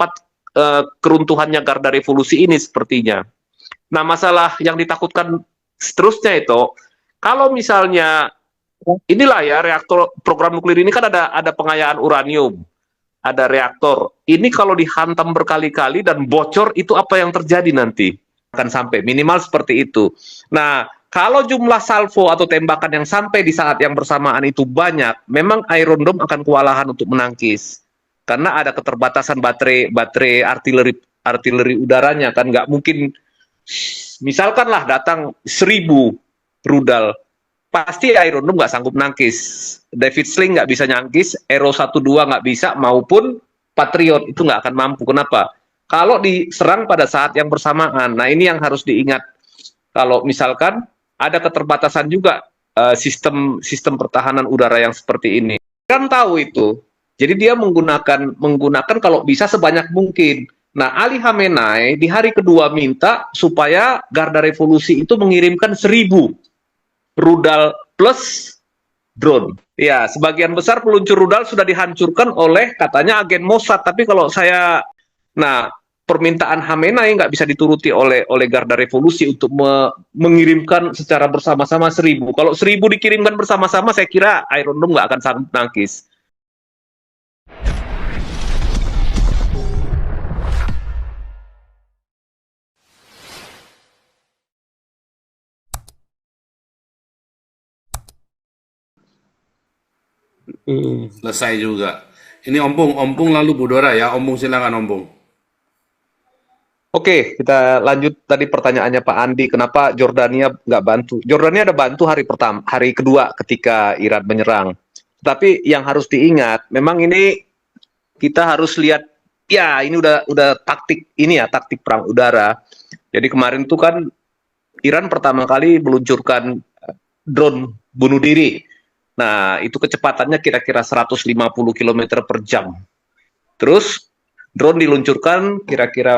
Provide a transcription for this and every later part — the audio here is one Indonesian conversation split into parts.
mempercepat keruntuhannya Garda Revolusi ini sepertinya. Nah, masalah yang ditakutkan seterusnya itu, kalau misalnya inilah ya reaktor program nuklir ini kan ada pengayaan uranium, ada reaktor. Ini kalau dihantam berkali-kali dan bocor itu apa yang terjadi nanti? Akan sampai minimal seperti itu. Nah, kalau jumlah salvo atau tembakan yang sampai di saat yang bersamaan itu banyak, memang Iron Dome akan kewalahan untuk menangkis. Karena ada keterbatasan baterai artileri udaranya kan, nggak mungkin. Misalkanlah datang 1.000 rudal, pasti Iron Dome nggak sanggup nangkis. David Sling nggak bisa nyangkis, Aero 12 nggak bisa, maupun Patriot itu nggak akan mampu. Kenapa? Kalau diserang pada saat yang bersamaan. Nah, ini yang harus diingat. Kalau misalkan ada keterbatasan juga sistem pertahanan udara yang seperti ini. Kan tahu itu. Jadi dia menggunakan kalau bisa sebanyak mungkin. Nah, Ali Khamenei di hari kedua minta supaya Garda Revolusi itu mengirimkan 1.000 rudal plus drone. Ya, sebagian besar peluncur rudal sudah dihancurkan oleh katanya agen Mossad. Tapi kalau saya, nah, permintaan Khamenei nggak bisa dituruti oleh Garda Revolusi untuk mengirimkan secara bersama-sama 1.000. Kalau 1.000 dikirimkan bersama-sama, saya kira Iron Dome nggak akan sanggup nangkis. Selesai juga. Ini Ompung lalu Budora ya. Ompung silakan Ompung. Oke, kita lanjut tadi pertanyaannya Pak Andi, kenapa Jordania nggak bantu? Jordania ada bantu hari kedua ketika Iran menyerang. Tapi yang harus diingat, memang ini kita harus lihat, ya ini udah taktik ini ya, taktik perang udara. Jadi kemarin tuh kan Iran pertama kali meluncurkan drone bunuh diri. Nah, itu kecepatannya kira-kira 150 km per jam. Terus drone diluncurkan kira-kira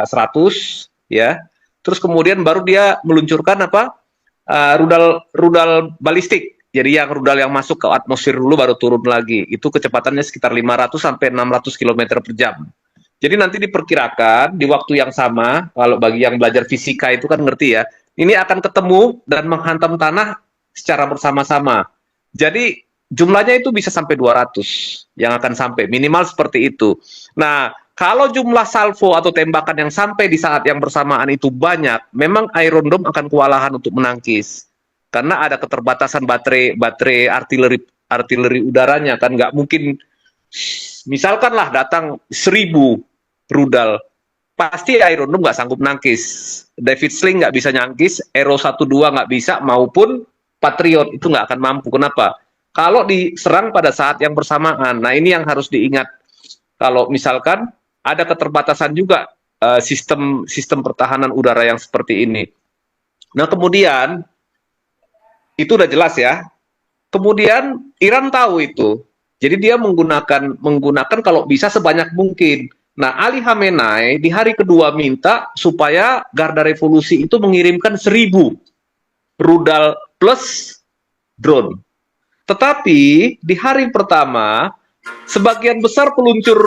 100 ya. Terus kemudian baru dia meluncurkan apa? Rudal balistik. Jadi yang rudal yang masuk ke atmosfer dulu baru turun lagi. Itu kecepatannya sekitar 500 sampai 600 km per jam. Jadi nanti diperkirakan di waktu yang sama, kalau bagi yang belajar fisika itu kan ngerti ya, ini akan ketemu dan menghantam tanah secara bersama-sama. Jadi jumlahnya itu bisa sampai 200 yang akan sampai, minimal seperti itu. Nah, kalau jumlah salvo atau tembakan yang sampai di saat yang bersamaan itu banyak, memang Iron Dome akan kewalahan untuk menangkis. Karena ada keterbatasan baterai artileri udaranya kan, nggak mungkin. Misalkanlah datang 1.000 rudal, pasti Iron Dome nggak sanggup nangkis. David Sling nggak bisa nyangkis, Aero 12 nggak bisa, maupun Patriot itu nggak akan mampu. Kenapa? Kalau diserang pada saat yang bersamaan. Nah, ini yang harus diingat. Kalau misalkan ada keterbatasan juga sistem pertahanan udara yang seperti ini. Nah, kemudian itu udah jelas ya. Kemudian Iran tahu itu. Jadi dia menggunakan kalau bisa sebanyak mungkin. Nah, Ali Khamenei di hari kedua minta supaya Garda Revolusi itu mengirimkan 1.000 rudal plus drone. Tetapi di hari pertama, sebagian besar peluncur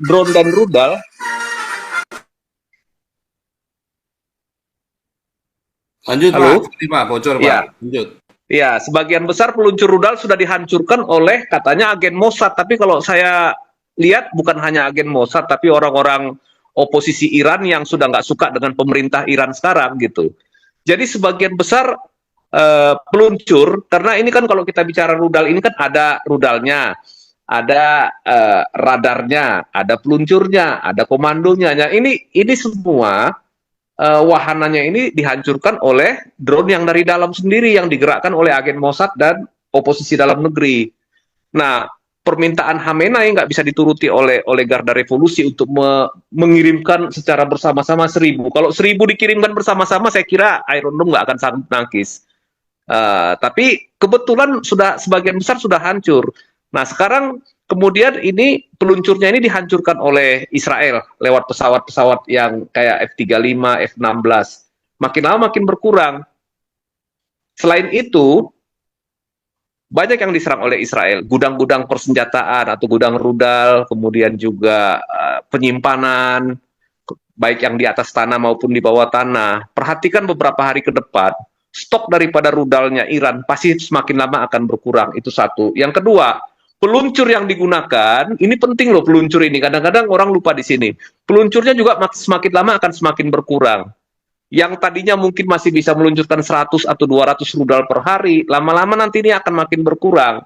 drone dan rudal. Lanjut Halo? Pak. Ini Pak, bocor Pak. Ya, Lanjut. ya, sebagian besar peluncur rudal sudah dihancurkan oleh katanya agen Mossad. Tapi kalau saya lihat bukan hanya agen Mossad, tapi orang-orang oposisi Iran yang sudah nggak suka dengan pemerintah Iran sekarang gitu. Jadi sebagian besar peluncur, karena ini kan kalau kita bicara rudal ini kan ada rudalnya, ada radarnya, ada peluncurnya, ada komandonya. Nah, ini semua wahananya ini dihancurkan oleh drone yang dari dalam sendiri yang digerakkan oleh agen Mossad dan oposisi dalam negeri. Nah, permintaan Khamenei nggak bisa dituruti oleh Garda Revolusi untuk mengirimkan secara bersama-sama 1.000. Kalau 1.000 dikirimkan bersama-sama, saya kira Iron Dome nggak akan sanggup nangkis. Tapi kebetulan sudah sebagian besar sudah hancur. Nah, sekarang kemudian ini peluncurnya ini dihancurkan oleh Israel lewat pesawat-pesawat yang kayak F-35, F-16. Makin lama makin berkurang. Selain itu, banyak yang diserang oleh Israel, gudang-gudang persenjataan atau gudang rudal, kemudian juga penyimpanan, baik yang di atas tanah maupun di bawah tanah. Perhatikan beberapa hari ke depan, stok daripada rudalnya Iran pasti semakin lama akan berkurang. Itu satu. Yang kedua, peluncur yang digunakan, ini penting loh peluncur ini. Kadang-kadang orang lupa di sini. Peluncurnya juga semakin lama akan semakin berkurang. Yang tadinya mungkin masih bisa meluncurkan 100 atau 200 rudal per hari, lama-lama nanti ini akan makin berkurang.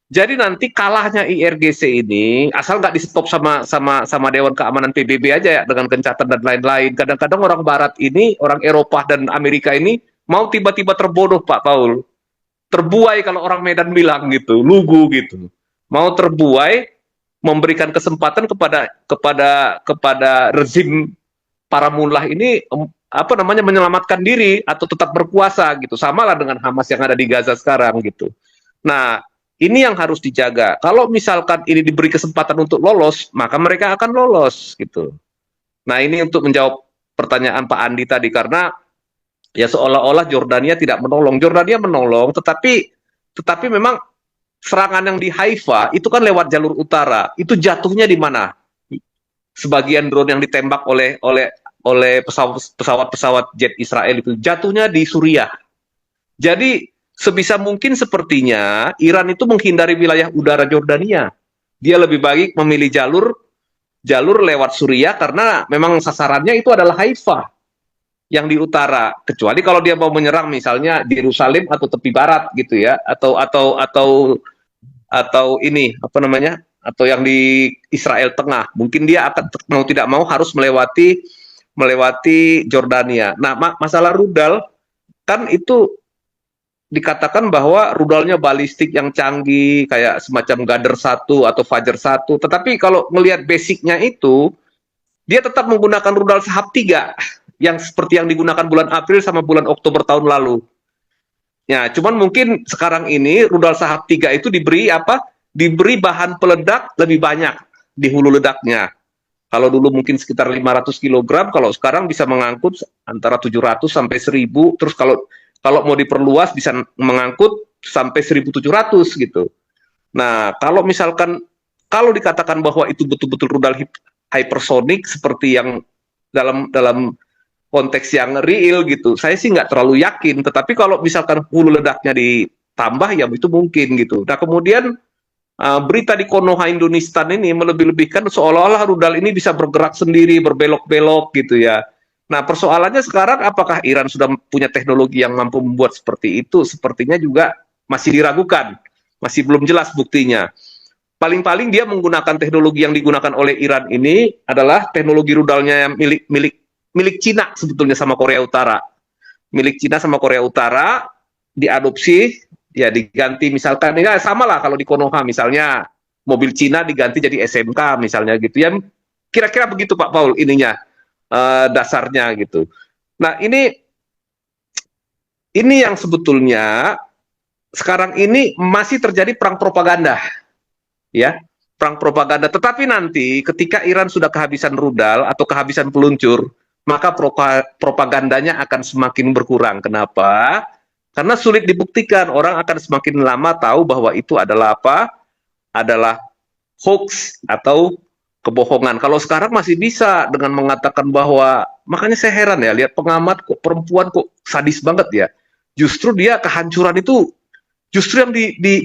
Jadi nanti kalahnya IRGC ini asal nggak di stop sama Dewan Keamanan PBB aja ya dengan gencatan dan lain-lain. Kadang-kadang orang Barat ini, orang Eropa dan Amerika ini mau tiba-tiba terbodoh Pak Paul, terbuai kalau orang Medan bilang gitu, lugu gitu. Mau terbuai memberikan kesempatan kepada rezim para mullah ini apa namanya menyelamatkan diri atau tetap berkuasa gitu. Samalah dengan Hamas yang ada di Gaza sekarang gitu. Nah, ini yang harus dijaga. Kalau misalkan ini diberi kesempatan untuk lolos, maka mereka akan lolos gitu. Nah, ini untuk menjawab pertanyaan Pak Andi tadi karena ya seolah-olah Jordania tidak menolong. Jordania menolong, tetapi memang serangan yang di Haifa itu kan lewat jalur utara. Itu jatuhnya di mana? Sebagian drone yang ditembak oleh pesawat-pesawat jet Israel itu jatuhnya di Suriah. Jadi sebisa mungkin sepertinya Iran itu menghindari wilayah udara Jordania. Dia lebih baik memilih jalur lewat Suriah karena memang sasarannya itu adalah Haifa yang di utara. Kecuali kalau dia mau menyerang misalnya di Yerusalem atau tepi barat gitu ya, atau ini apa namanya? Atau yang di Israel Tengah. Mungkin dia akan mau tidak mau harus melewati Jordania. Nah, masalah rudal kan itu dikatakan bahwa rudalnya balistik yang canggih kayak semacam Ghadar 1 atau Fajar 1. Tetapi kalau melihat basicnya itu, dia tetap menggunakan rudal Sahab 3 yang seperti yang digunakan bulan April sama bulan Oktober tahun lalu. Ya, cuman mungkin sekarang ini rudal Sahab 3 itu diberi apa? Diberi bahan peledak lebih banyak di hulu ledaknya. Kalau dulu mungkin sekitar 500 kg, kalau sekarang bisa mengangkut antara 700 sampai 1000. Terus kalau mau diperluas bisa mengangkut sampai 1.700 gitu. Nah, kalau dikatakan bahwa itu betul-betul rudal hypersonic seperti yang dalam konteks yang real gitu, saya sih nggak terlalu yakin. Tetapi kalau misalkan hulu ledaknya ditambah, ya itu mungkin gitu. Nah, kemudian berita di Konoha Indonesia ini melebih-lebihkan seolah-olah rudal ini bisa bergerak sendiri, berbelok-belok gitu ya. Nah, persoalannya sekarang apakah Iran sudah punya teknologi yang mampu membuat seperti itu? Sepertinya juga masih diragukan, masih belum jelas buktinya. Paling-paling dia menggunakan teknologi yang digunakan oleh Iran ini adalah teknologi rudalnya yang milik Cina sebetulnya sama Korea Utara. Milik Cina sama Korea Utara diadopsi, ya diganti misalkan, ya sama lah kalau di Konoha misalnya mobil Cina diganti jadi SMK misalnya gitu ya. Kira-kira begitu Pak Paul ininya. Dasarnya gitu. Nah ini yang sebetulnya sekarang ini masih terjadi perang propaganda, ya perang propaganda. Tetapi nanti ketika Iran sudah kehabisan rudal atau kehabisan peluncur, maka propagandanya akan semakin berkurang. Kenapa? Karena sulit dibuktikan. Orang akan semakin lama tahu bahwa itu adalah apa? Adalah hoax atau kebohongan. Kalau sekarang masih bisa dengan mengatakan bahwa, makanya saya heran ya, lihat pengamat kok perempuan kok sadis banget ya. Justru dia kehancuran itu justru yang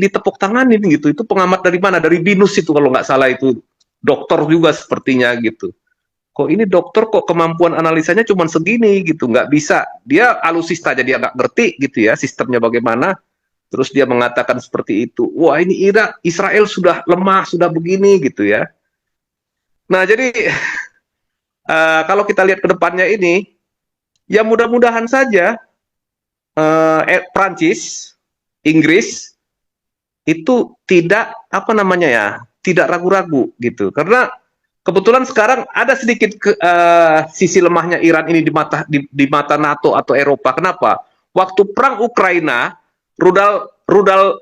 ditepuk tanganin gitu. Itu pengamat dari mana? Dari BINUS itu kalau nggak salah itu. Dokter juga sepertinya gitu. Kok ini dokter kok kemampuan analisanya cuma segini gitu, nggak bisa. Dia alusista aja dia nggak ngerti gitu ya sistemnya bagaimana. Terus dia mengatakan seperti itu. Wah ini Israel sudah lemah, sudah begini gitu ya. Nah jadi kalau kita lihat ke depannya ini, ya mudah-mudahan saja Prancis, Inggris itu tidak apa namanya ya, tidak ragu-ragu gitu. Karena kebetulan sekarang ada sedikit sisi lemahnya Iran ini di mata NATO atau Eropa. Kenapa? Waktu perang Ukraina, rudal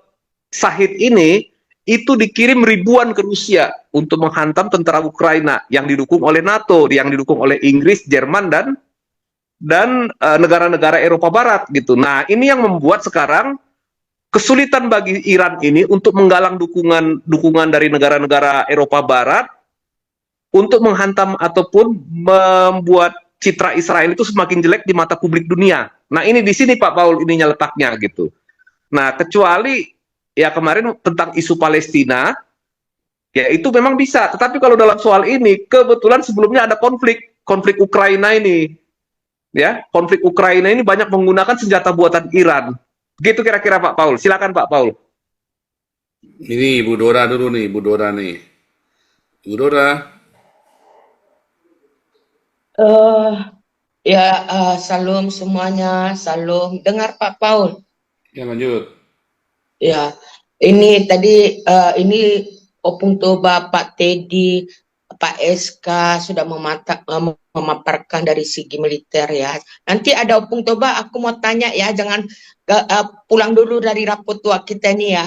Shahid ini itu dikirim ribuan ke Rusia untuk menghantam tentara Ukraina yang didukung oleh NATO, yang didukung oleh Inggris, Jerman dan negara-negara Eropa Barat gitu. Nah, ini yang membuat sekarang kesulitan bagi Iran ini untuk menggalang dukungan dari negara-negara Eropa Barat untuk menghantam ataupun membuat citra Israel itu semakin jelek di mata publik dunia. Nah, ini di sini Pak Paul ininya letaknya gitu. Nah, kecuali ya kemarin tentang isu Palestina, ya itu memang bisa. Tetapi kalau dalam soal ini, kebetulan sebelumnya ada konflik Ukraina ini, ya konflik Ukraina ini banyak menggunakan senjata buatan Iran. Begitu kira-kira Pak Paul. Silakan Pak Paul. Ini Ibu Dora dulu nih, Ibu Dora nih. Ibu Dora, Eh, ya, salam semuanya, salam. Dengar Pak Paul. ya lanjut. Ya, ini tadi ini Opung Toba, Pak Teddy, Pak SK sudah memaparkan dari segi militer ya. Nanti ada Opung Toba, aku mau tanya ya, jangan pulang dulu dari rapot tua kita nih ya.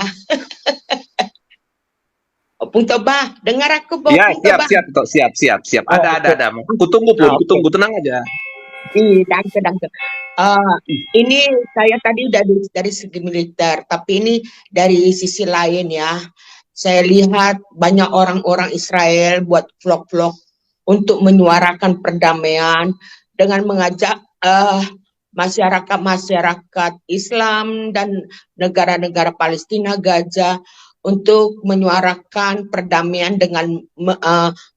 Opung Toba, dengar aku Pak Ya, Opung Toba. siap. Oh, Ada. Kutunggu pun, kutunggu, tenang aja. Danke. Ini saya tadi dari segi militer, tapi ini dari sisi lain ya. Saya lihat banyak orang-orang Israel buat vlog-vlog untuk menyuarakan perdamaian dengan mengajak masyarakat Islam dan negara-negara Palestina, Gaza untuk menyuarakan perdamaian dengan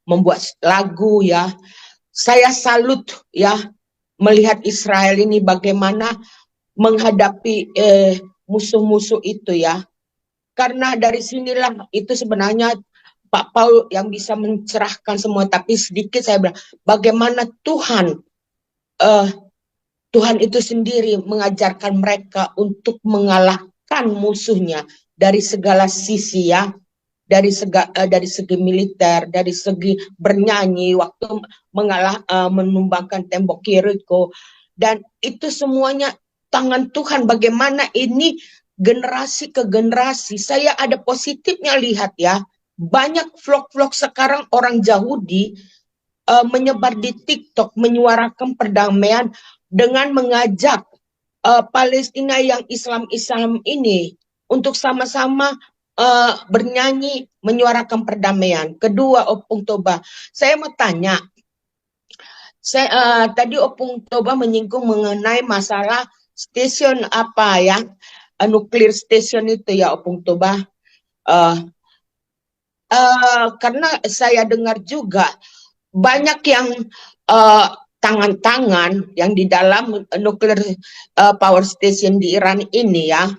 membuat lagu ya. Saya salut ya melihat Israel ini bagaimana menghadapi musuh-musuh itu ya. Karena dari sinilah itu sebenarnya Pak Paul yang bisa mencerahkan semua. Tapi sedikit saya bilang, bagaimana Tuhan itu sendiri mengajarkan mereka untuk mengalahkan musuhnya dari segala sisi ya. Dari segi militer, dari segi bernyanyi waktu menumbangkan tembok Yeriko, dan itu semuanya tangan Tuhan. Bagaimana ini generasi ke generasi, saya ada positifnya lihat ya, banyak vlog-vlog sekarang orang Yahudi menyebar di TikTok menyuarakan perdamaian dengan mengajak Palestina yang Islam ini untuk sama-sama bernyanyi menyuarakan perdamaian. Kedua, Opung Toba, saya mau tanya, tadi Opung Toba menyinggung mengenai masalah stasiun apa ya, nuklir station itu ya Opung Toba. Karena saya dengar juga banyak yang tangan-tangan yang di dalam nuklir power station di Iran ini ya.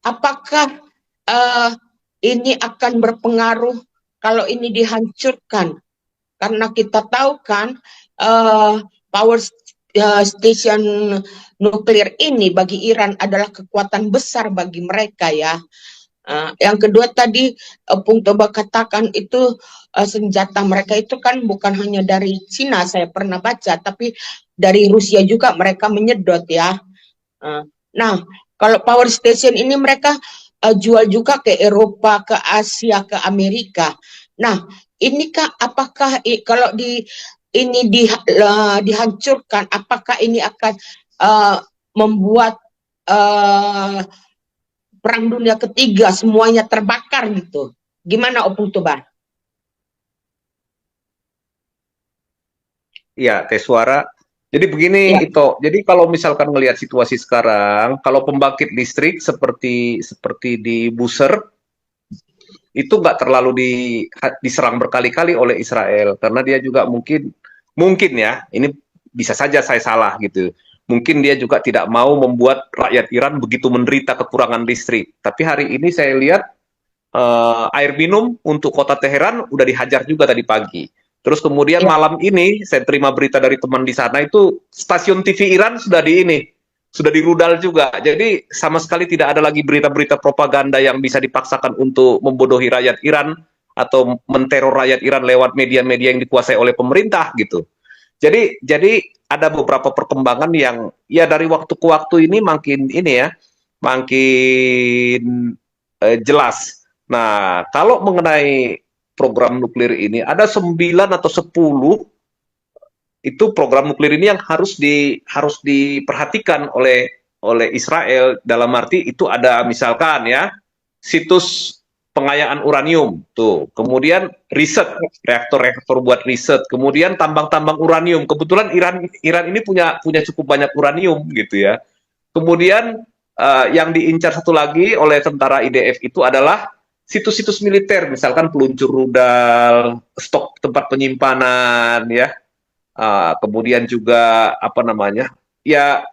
Apakah ini akan berpengaruh kalau ini dihancurkan? Karena kita tahu kan power station nuklir ini bagi Iran adalah kekuatan besar bagi mereka ya. Yang kedua tadi Pung Toba katakan itu senjata mereka itu kan bukan hanya dari Cina, saya pernah baca, tapi dari Rusia juga mereka menyedot ya. Nah, kalau power station ini mereka jual juga ke Eropa, ke Asia, ke Amerika. Nah, inikah apakah kalau ini dihancurkan, apakah ini akan membuat Perang Dunia Ketiga semuanya terbakar gitu? Gimana Opung Toba? Ya, tes suara. Jadi begini Ya, itu. Jadi kalau misalkan melihat situasi sekarang, kalau pembangkit listrik seperti di Buser itu nggak terlalu diserang berkali-kali oleh Israel karena dia juga mungkin ya, ini bisa saja saya salah gitu. Mungkin dia juga tidak mau membuat rakyat Iran begitu menderita kekurangan listrik. Tapi hari ini saya lihat air minum untuk kota Teheran udah dihajar juga tadi pagi. Terus kemudian ya, malam ini saya terima berita dari teman di sana itu stasiun TV Iran sudah dirudal juga. Jadi sama sekali tidak ada lagi berita-berita propaganda yang bisa dipaksakan untuk membodohi rakyat Iran atau menteror rakyat Iran lewat media-media yang dikuasai oleh pemerintah gitu. Jadi ada beberapa perkembangan yang ya dari waktu ke waktu ini makin jelas. Nah, kalau mengenai program nuklir ini ada 9 atau 10 itu program nuklir ini yang harus diperhatikan oleh oleh Israel, dalam arti itu ada misalkan ya situs pengayaan uranium tuh, kemudian riset, reaktor-reaktor buat riset, kemudian tambang-tambang uranium. Kebetulan Iran ini punya cukup banyak uranium gitu ya. Kemudian yang diincar satu lagi oleh tentara IDF itu adalah situs-situs militer, misalkan peluncur rudal, stok tempat penyimpanan ya. Kemudian juga apa namanya? Ya,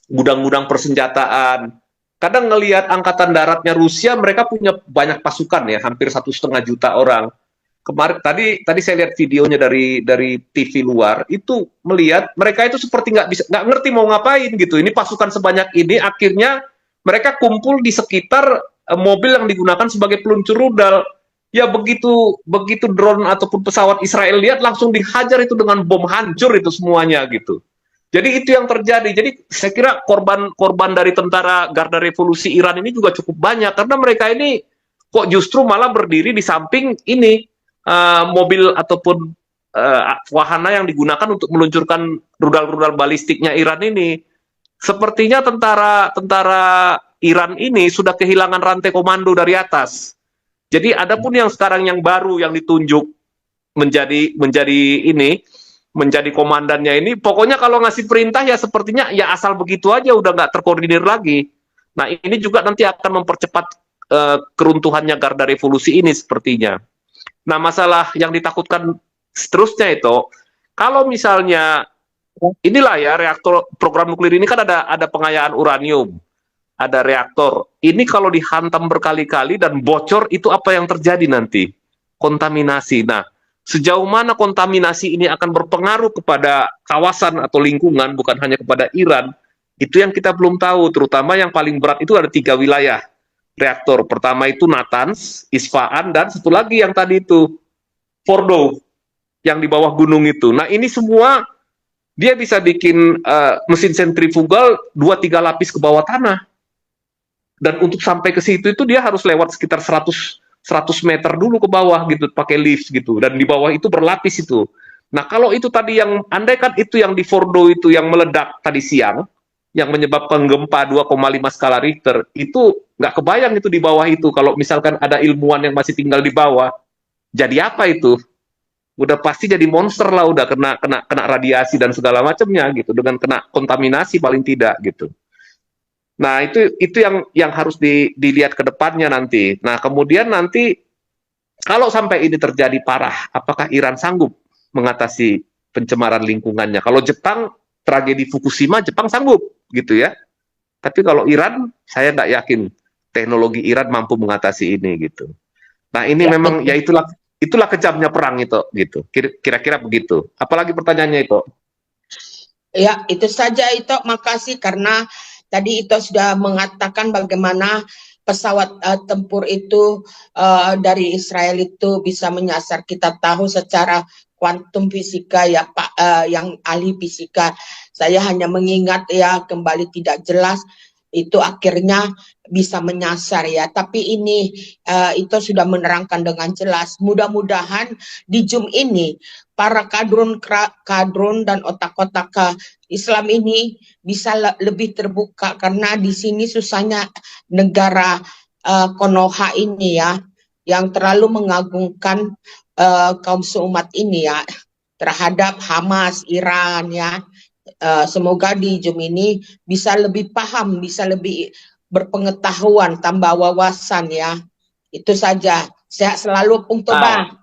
gudang-gudang persenjataan. Kadang ngelihat angkatan daratnya Rusia, mereka punya banyak pasukan ya, hampir 1,5 juta orang. Kemarin tadi saya lihat videonya dari TV luar, itu melihat mereka itu seperti nggak ngerti mau ngapain gitu. Ini pasukan sebanyak ini akhirnya mereka kumpul di sekitar mobil yang digunakan sebagai peluncur rudal. Ya begitu begitu drone ataupun pesawat Israel lihat langsung dihajar itu dengan bom, hancur itu semuanya gitu. Jadi itu yang terjadi. Jadi saya kira korban dari tentara Garda Revolusi Iran ini juga cukup banyak karena mereka ini kok justru malah berdiri di samping ini mobil ataupun wahana yang digunakan untuk meluncurkan rudal-rudal balistiknya Iran ini. Sepertinya tentara Iran ini sudah kehilangan rantai komando dari atas. Jadi adapun yang sekarang yang baru yang ditunjuk menjadi komandannya ini, pokoknya kalau ngasih perintah ya sepertinya ya asal begitu aja, udah nggak terkoordinir lagi. Nah ini juga nanti akan mempercepat keruntuhannya Garda Revolusi ini sepertinya. Nah masalah yang ditakutkan seterusnya itu, kalau misalnya inilah ya reaktor program nuklir ini kan ada pengayaan uranium, ada reaktor. Ini kalau dihantam berkali-kali dan bocor itu apa yang terjadi nanti? Kontaminasi. Nah, sejauh mana kontaminasi ini akan berpengaruh kepada kawasan atau lingkungan, bukan hanya kepada Iran, itu yang kita belum tahu. Terutama yang paling berat itu ada 3 wilayah reaktor. Pertama itu Natanz, Isfahan, dan satu lagi yang tadi itu Fordow, yang di bawah gunung itu. Nah ini semua dia bisa bikin mesin sentrifugal 2-3 lapis ke bawah tanah. Dan untuk sampai ke situ itu dia harus lewat sekitar 100 meter dulu ke bawah gitu, pakai lift gitu. Dan di bawah itu berlapis itu. Nah kalau itu tadi yang, andaikan itu yang di Fordow itu yang meledak tadi siang, yang menyebabkan gempa 2,5 skala Richter, itu nggak kebayang itu di bawah itu. Kalau misalkan ada ilmuwan yang masih tinggal di bawah, jadi apa itu? Udah pasti jadi monster lah, udah kena radiasi dan segala macamnya gitu, dengan kena kontaminasi paling tidak gitu. Nah, itu yang harus dilihat ke depannya nanti. Nah, kemudian nanti kalau sampai ini terjadi parah, apakah Iran sanggup mengatasi pencemaran lingkungannya? Kalau Jepang, tragedi Fukushima, Jepang sanggup gitu ya. Tapi kalau Iran, saya nggak yakin teknologi Iran mampu mengatasi ini gitu. Nah, ini Ya, memang ya itulah kejamnya perang itu gitu. Kira-kira begitu. Apalagi pertanyaannya itu? ya, itu saja itu. Makasih karena tadi itu sudah mengatakan bagaimana pesawat tempur itu dari Israel itu bisa menyasar. Kita tahu secara kuantum fisika ya Pak, yang ahli fisika. Saya hanya mengingat ya kembali tidak jelas itu akhirnya bisa menyasar ya. Tapi ini itu sudah menerangkan dengan jelas. Mudah-mudahan di Zoom ini para kadrun dan otak-otak Islam ini bisa lebih terbuka karena di sini susahnya negara Konoha ini ya yang terlalu mengagungkan kaum seumat ini ya terhadap Hamas, Iran ya. Semoga di Zoom ini bisa lebih paham, bisa lebih berpengetahuan, tambah wawasan ya. Itu saja. Sehat selalu, Pung Toba.